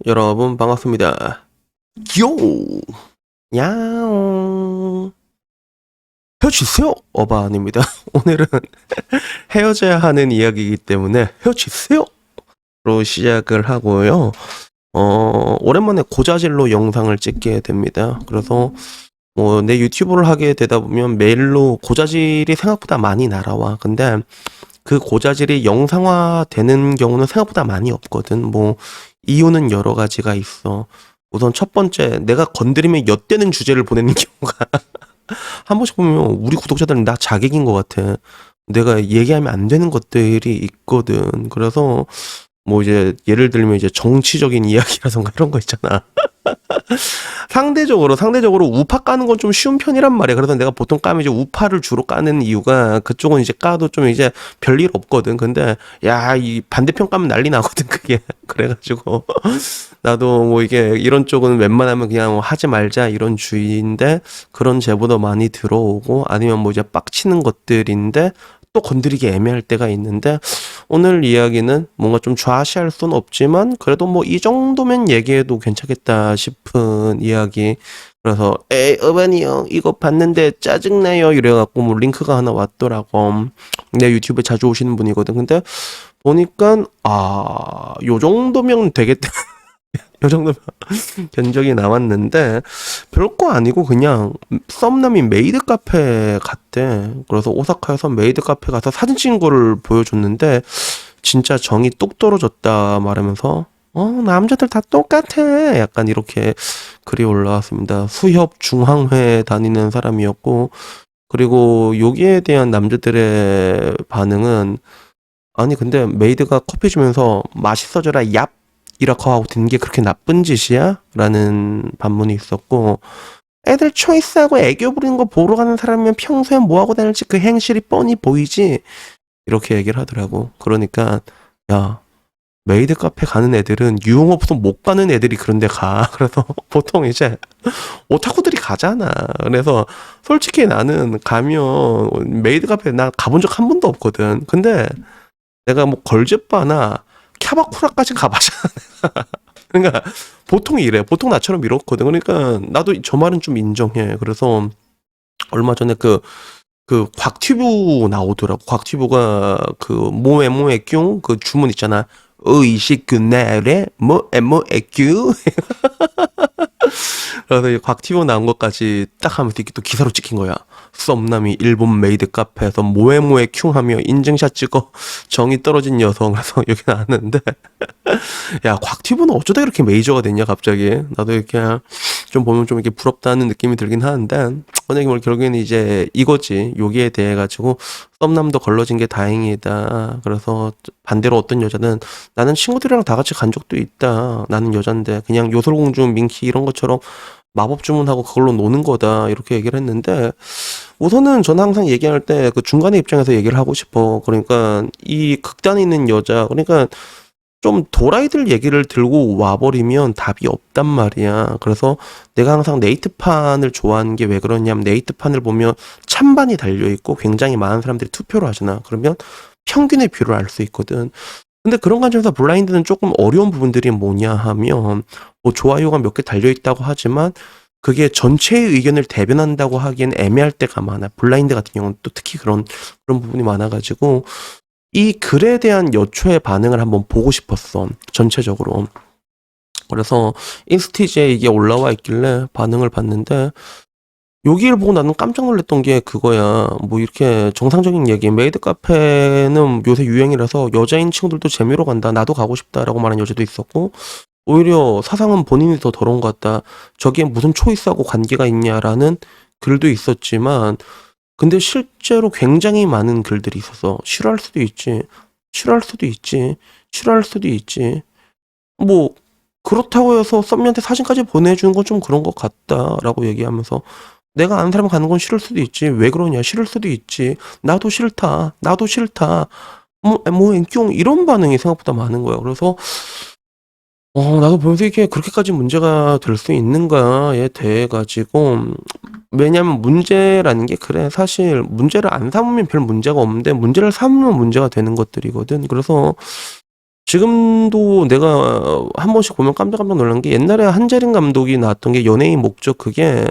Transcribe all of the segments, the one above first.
여러분 반갑습니다. 요! 야옹. 헤어지세요! 어반입니다. 오늘은 헤어져야 하는 이야기이기 때문에 헤어지세요! 로 시작을 하고요. 오랜만에 고자질로 영상을 찍게 됩니다. 그래서 내 유튜브를 하게 되다 보면 메일로 고자질이 생각보다 많이 날아와. 근데 그 고자질이 영상화 되는 경우는 생각보다 많이 없거든. 이유는 여러 가지가 있어. 우선 첫 번째, 내가 건드리면 엿되는 주제를 보내는 경우가 한 번씩 보면 우리 구독자들은 나 자객인 것 같아. 내가 얘기하면 안 되는 것들이 있거든. 그래서 이제 예를 들면 이제 정치적인 이야기라던가 이런 거 있잖아. 상대적으로 우파 까는 건 좀 쉬운 편이란 말이야. 그래서 내가 보통 까면 이제 우파를 주로 까는 이유가 그쪽은 이제 까도 좀 이제 별일 없거든. 근데 야, 이 반대편 까면 난리 나거든, 그게. 그래가지고 나도 이게 이런 쪽은 웬만하면 그냥 하지 말자 이런 주의인데 그런 제보도 많이 들어오고 아니면 이제 빡치는 것들인데 또 건드리기 애매할 때가 있는데 오늘 이야기는 뭔가 좀 좌시할 순 없지만 그래도 이 정도면 얘기해도 괜찮겠다 싶은 이야기. 그래서 에이 어반이 형 이거 봤는데 짜증나요 이래갖고 링크가 하나 왔더라고. 내 유튜브에 자주 오시는 분이거든. 근데 보니까 요 정도면 되겠다. 요 정도면 견적이 나왔는데 별거 아니고 그냥 썸남이 메이드 카페 갔대. 그래서 오사카에서 메이드 카페 가서 사진 찍은 거를 보여줬는데 진짜 정이 뚝 떨어졌다 말하면서 남자들 다 똑같아 약간 이렇게 글이 올라왔습니다. 수협 중앙회 다니는 사람이었고 그리고 여기에 대한 남자들의 반응은 아니 근데 메이드가 커피 주면서 맛있어져라 얍 이라고 하고 든 게 그렇게 나쁜 짓이야? 라는 반문이 있었고 애들 초이스하고 애교 부리는 거 보러 가는 사람이면 평소에 뭐하고 다닐지 그 행실이 뻔히 보이지 이렇게 얘기를 하더라고. 그러니까 야 메이드 카페 가는 애들은 유흥업소 못 가는 애들이 그런 데 가. 그래서 보통 이제 오타쿠들이 가잖아. 그래서 솔직히 나는 가면 메이드 카페 나 가본 적 한 번도 없거든. 근데 내가 걸즈바나 캬바쿠라까지 가봤잖아. 그러니까 보통 이래. 보통 나처럼 이렇거든. 그러니까 나도 저 말은 좀 인정해. 그래서 얼마 전에 그 곽튜브 나오더라고. 곽튜브가 그 모에모에 뀨그 주문 있잖아. 의식 그날에 에모에뀨 그래서 이 곽튜브 나온 것까지 딱 하면서 이게 또 기사로 찍힌 거야. 썸남이 일본 메이드 카페에서 모에모에 큐 하며 인증샷 찍어 정이 떨어진 여성. 그래서 여기 나왔는데 야 곽튜브는 어쩌다 이렇게 메이저가 됐냐 갑자기. 나도 이렇게 좀 보면 좀 이렇게 부럽다는 느낌이 들긴 하는데 만약에 결국에는 이제 이거지. 여기에 대해 가지고 썸남도 걸러진 게 다행이다. 그래서 반대로 어떤 여자는 나는 친구들이랑 다 같이 간 적도 있다. 나는 여잔데 그냥 요술공주 민키 이런 것처럼 마법 주문하고 그걸로 노는 거다 이렇게 얘기를 했는데 우선은 저는 항상 얘기할 때 그 중간의 입장에서 얘기를 하고 싶어. 그러니까 이 극단에 있는 여자 그러니까 좀 도라이들 얘기를 들고 와버리면 답이 없단 말이야. 그래서 내가 항상 네이트판을 좋아하는 게 왜 그러냐면 네이트판을 보면 찬반이 달려있고 굉장히 많은 사람들이 투표를 하잖아. 그러면 평균의 뷰를 알 수 있거든. 근데 그런 관점에서 블라인드는 조금 어려운 부분들이 뭐냐 하면 좋아요가 몇 개 달려있다고 하지만 그게 전체의 의견을 대변한다고 하기엔 애매할 때가 많아. 블라인드 같은 경우는 또 특히 그런 부분이 많아가지고 이 글에 대한 여초의 반응을 한번 보고 싶었어. 전체적으로. 그래서 인스티지에 이게 올라와 있길래 반응을 봤는데 여기를 보고 나는 깜짝 놀랐던 게 그거야. 이렇게 정상적인 얘기. 메이드 카페는 요새 유행이라서 여자인 친구들도 재미로 간다. 나도 가고 싶다라고 말하는 여자도 있었고 오히려 사상은 본인이 더 더러운 것 같다. 저기에 무슨 초이스하고 관계가 있냐라는 글도 있었지만 근데 실제로 굉장히 많은 글들이 있어서 싫어할 수도 있지. 싫어할 수도 있지. 싫어할 수도 있지. 그렇다고 해서 썸녀한테 사진까지 보내주는 건 좀 그런 것 같다라고 얘기하면서 내가 아는 사람 가는 건 싫을 수도 있지. 왜 그러냐? 싫을 수도 있지. 나도 싫다. 나도 싫다. 앵뀨 이런 반응이 생각보다 많은 거야. 그래서 나도 보면서 이게 그렇게까지 문제가 될 수 있는가에 대해 가지고 왜냐면 문제라는 게 그래 사실 문제를 안 삼으면 별 문제가 없는데 문제를 삼으면 문제가 되는 것들이거든. 그래서 지금도 내가 한 번씩 보면 깜짝깜짝 놀란 게 옛날에 한재림 감독이 나왔던 게 연예인 목적 그게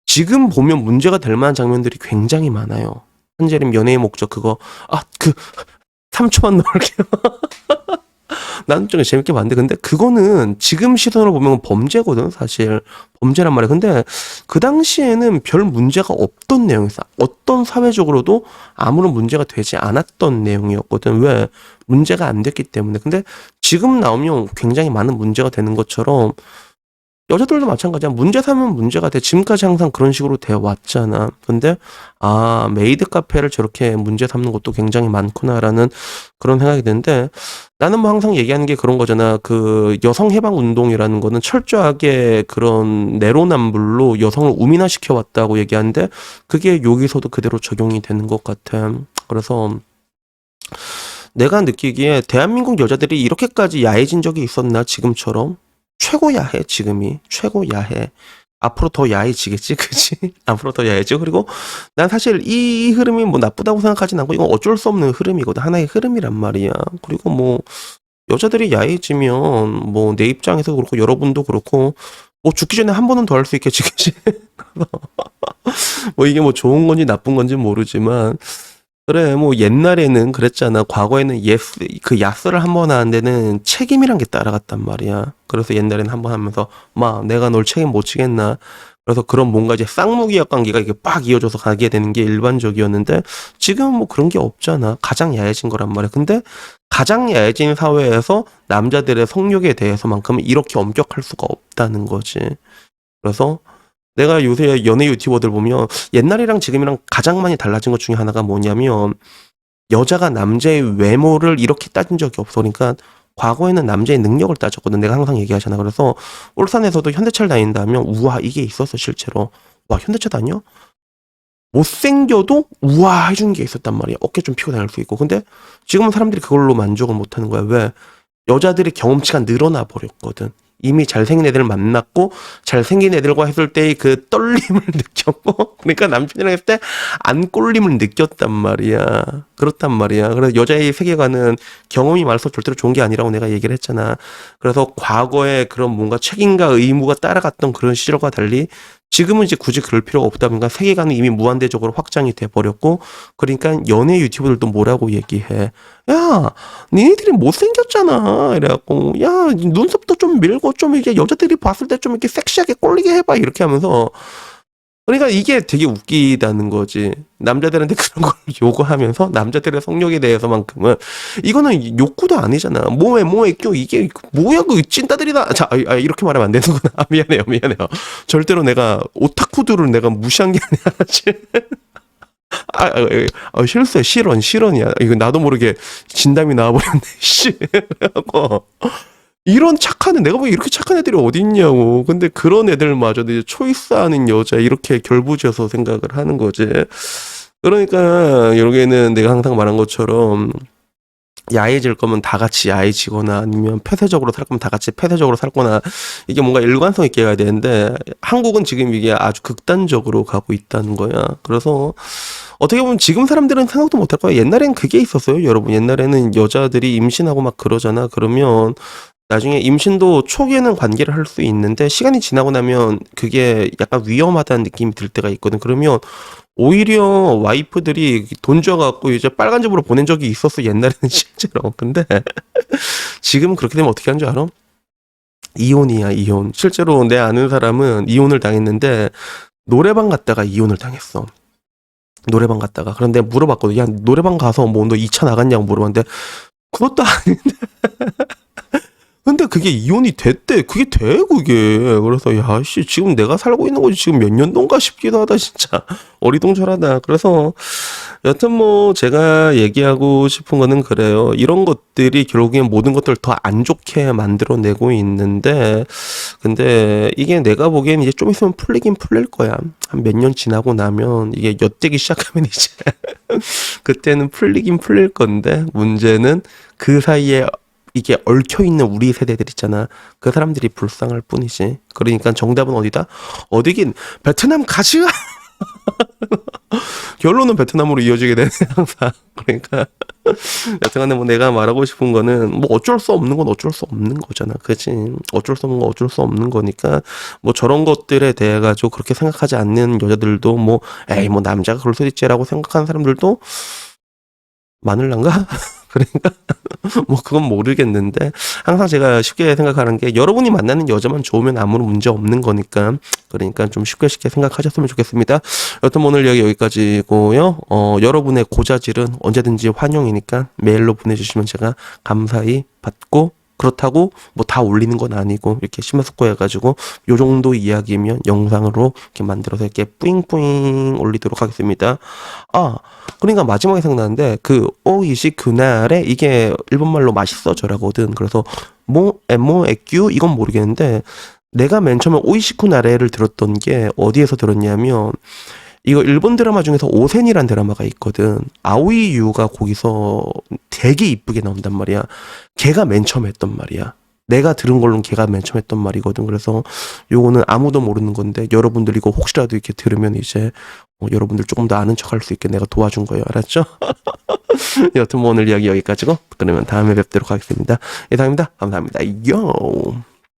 지금 보면 문제가 될 만한 장면들이 굉장히 많아요. 한재림 연예인 목적 그거 그 3초만 넣을게요. 나는 좀 재밌게 봤는데 근데 그거는 지금 시선으로 보면 범죄거든 사실 범죄란 말이야. 근데 그 당시에는 별 문제가 없던 내용이었어. 어떤 사회적으로도 아무런 문제가 되지 않았던 내용이었거든. 왜? 문제가 안 됐기 때문에. 근데 지금 나오면 굉장히 많은 문제가 되는 것처럼 여자들도 마찬가지야. 문제 삼으면 문제가 돼. 지금까지 항상 그런 식으로 돼 왔잖아. 근데 메이드 카페를 저렇게 문제 삼는 것도 굉장히 많구나라는 그런 생각이 드는데 나는 뭐 항상 얘기하는 게 그런 거잖아. 그 여성 해방 운동이라는 거는 철저하게 그런 내로남불로 여성을 우민화시켜 왔다고 얘기하는데 그게 여기서도 그대로 적용이 되는 것 같아. 그래서 내가 느끼기에 대한민국 여자들이 이렇게까지 야해진 적이 있었나 지금처럼? 최고 야해 지금이 최고 야해. 앞으로 더 야해지겠지, 그지? 앞으로 더 야해져. 그리고 난 사실 이 흐름이 뭐 나쁘다고 생각하진 않고 이건 어쩔 수 없는 흐름이거든. 하나의 흐름이란 말이야. 그리고 뭐 여자들이 야해지면 뭐 내 입장에서 그렇고 여러분도 그렇고 뭐 죽기 전에 한 번은 더 할 수 있겠지, 그지? 뭐 이게 뭐 좋은 건지 나쁜 건지 모르지만 그래, 뭐 옛날에는 그랬잖아. 과거에는 그 야스를 한 번 하는 데는 책임이란 게 따라갔단 말이야. 그래서 옛날에는 한 번 하면서 내가 널 책임 못 지겠나. 그래서 그런 뭔가 이제 쌍무기약 관계가 이게 빡 이어져서 가게 되는 게 일반적이었는데 지금은 뭐 그런 게 없잖아. 가장 야해진 거란 말이야. 근데 가장 야해진 사회에서 남자들의 성욕에 대해서만큼은 이렇게 엄격할 수가 없다는 거지. 그래서 내가 요새 연애 유튜버들 보면 옛날이랑 지금이랑 가장 많이 달라진 것 중에 하나가 뭐냐면 여자가 남자의 외모를 이렇게 따진 적이 없어. 그러니까 과거에는 남자의 능력을 따졌거든. 내가 항상 얘기하잖아. 그래서 울산에서도 현대차를 다닌다면 우와 이게 있었어 실제로. 와 현대차 다녀? 못생겨도 우와 해주는 게 있었단 말이야. 어깨 좀 피고 다닐 수 있고. 근데 지금은 사람들이 그걸로 만족을 못하는 거야. 왜? 여자들의 경험치가 늘어나 버렸거든. 이미 잘생긴 애들 만났고 잘생긴 애들과 했을 때의 그 떨림을 느꼈고 그러니까 남편이랑 했을 때 안 꼴림을 느꼈단 말이야. 그렇단 말이야. 그래서 여자의 세계관은 경험이 많아서 절대로 좋은 게 아니라고 내가 얘기를 했잖아. 그래서 과거에 그런 뭔가 책임과 의무가 따라갔던 그런 시절과 달리 지금은 이제 굳이 그럴 필요가 없다 보니까 세계관은 이미 무한대적으로 확장이 돼 버렸고 그러니까 연예 유튜버들도 뭐라고 얘기해. 야, 니네들이 못생겼잖아. 이래갖고, 야, 눈썹도 좀 밀고, 좀 이게 여자들이 봤을 때 좀 이렇게 섹시하게 꼴리게 해봐. 이렇게 하면서. 그러니까 이게 되게 웃기다는 거지. 남자들한테 그런 걸 요구하면서 남자들의 성욕에 대해서만큼은 이거는 욕구도 아니잖아. 뭐에 껴 이게 뭐야 그 찐따들이다. 자, 이렇게 말하면 안 되는구나. 미안해요. 절대로 내가 오타쿠들을 내가 무시한 게 아니라 사실. 실수야, 실언이야. 이거 나도 모르게 진담이 나와버렸네, 씨. 하고. 이런 착한 애, 내가 보기엔 이렇게 착한 애들이 어디 있냐고. 근데 그런 애들마저도 이제 초이스하는 여자, 이렇게 결부지어서 생각을 하는 거지. 그러니까, 여기에는 내가 항상 말한 것처럼, 야해질 거면 다 같이 야해지거나 아니면 폐쇄적으로 살 거면 다 같이 폐쇄적으로 살거나 이게 뭔가 일관성 있게 가야 되는데 한국은 지금 이게 아주 극단적으로 가고 있다는 거야. 그래서 어떻게 보면 지금 사람들은 생각도 못할 거야. 옛날엔 그게 있었어요, 여러분. 옛날에는 여자들이 임신하고 막 그러잖아. 그러면 나중에 임신도 초기에는 관계를 할 수 있는데 시간이 지나고 나면 그게 약간 위험하다는 느낌이 들 때가 있거든. 그러면 오히려 와이프들이 돈 줘갖고 이제 빨간 집으로 보낸 적이 있었어. 옛날에는 실제로. 근데 지금은 그렇게 되면 어떻게 하는 줄 알아? 이혼이야, 이혼. 실제로 내 아는 사람은 이혼을 당했는데 노래방 갔다가 이혼을 당했어. 노래방 갔다가. 그런데 물어봤거든. 야, 노래방 가서 뭐 너 2차 나갔냐고 물어봤는데 그것도 아닌데. 근데 그게 이혼이 됐대. 그게 돼, 그게. 그래서, 야, 씨, 지금 내가 살고 있는 거지. 지금 몇 년도인가 싶기도 하다, 진짜. 어리둥절하다. 그래서, 여튼 뭐, 제가 얘기하고 싶은 거는 그래요. 이런 것들이 결국엔 모든 것들을 더 안 좋게 만들어내고 있는데, 근데 이게 내가 보기엔 이제 좀 있으면 풀리긴 풀릴 거야. 한 몇 년 지나고 나면, 이게 엿되기 시작하면 이제, 그때는 풀리긴 풀릴 건데, 문제는 그 사이에 이게 얽혀있는 우리 세대들 있잖아. 그 사람들이 불쌍할 뿐이지. 그러니까 정답은 어디다? 어디긴 베트남 가지가 결론은 베트남으로 이어지게 되네 항상. 그러니까 여튼간에 뭐 내가 말하고 싶은 거는 뭐 어쩔 수 없는 건 어쩔 수 없는 거잖아. 그치? 어쩔 수 없는 건 어쩔 수 없는 거니까 뭐 저런 것들에 대해 가지고 그렇게 생각하지 않는 여자들도 뭐 에이 뭐 남자가 그럴 수도 있지라고 생각하는 사람들도 많을란가? 그러니까 뭐 그건 모르겠는데 항상 제가 쉽게 생각하는 게 여러분이 만나는 여자만 좋으면 아무런 문제 없는 거니까 그러니까 좀 쉽게 쉽게 생각하셨으면 좋겠습니다. 여튼 오늘 이야기 여기까지고요. 여러분의 고자질은 언제든지 환영이니까 메일로 보내주시면 제가 감사히 받고 그렇다고 뭐 다 올리는 건 아니고 이렇게 심화숙고해가지고 요 정도 이야기면 영상으로 이렇게 만들어서 이렇게 뿌잉뿌잉 올리도록 하겠습니다. 아 그러니까 마지막에 생각나는데 그 오이시 그날에 이게 일본말로 맛있어져라거든. 그래서 뭐 에모 에큐 이건 모르겠는데 내가 맨 처음에 오이시쿠나레를 들었던 게 어디에서 들었냐면 이거 일본 드라마 중에서 오센이란 드라마가 있거든. 아오이 유가 거기서 되게 이쁘게 나온단 말이야. 걔가 맨 처음 했던 말이야. 내가 들은 걸로는 걔가 맨 처음 했던 말이거든. 그래서 요거는 아무도 모르는 건데 여러분들 이거 혹시라도 이렇게 들으면 이제 여러분들 조금 더 아는 척 할 수 있게 내가 도와준 거예요. 알았죠? 여튼 뭐 오늘 이야기 여기까지고 그러면 다음에 뵙도록 하겠습니다. 이상입니다. 감사합니다. 요.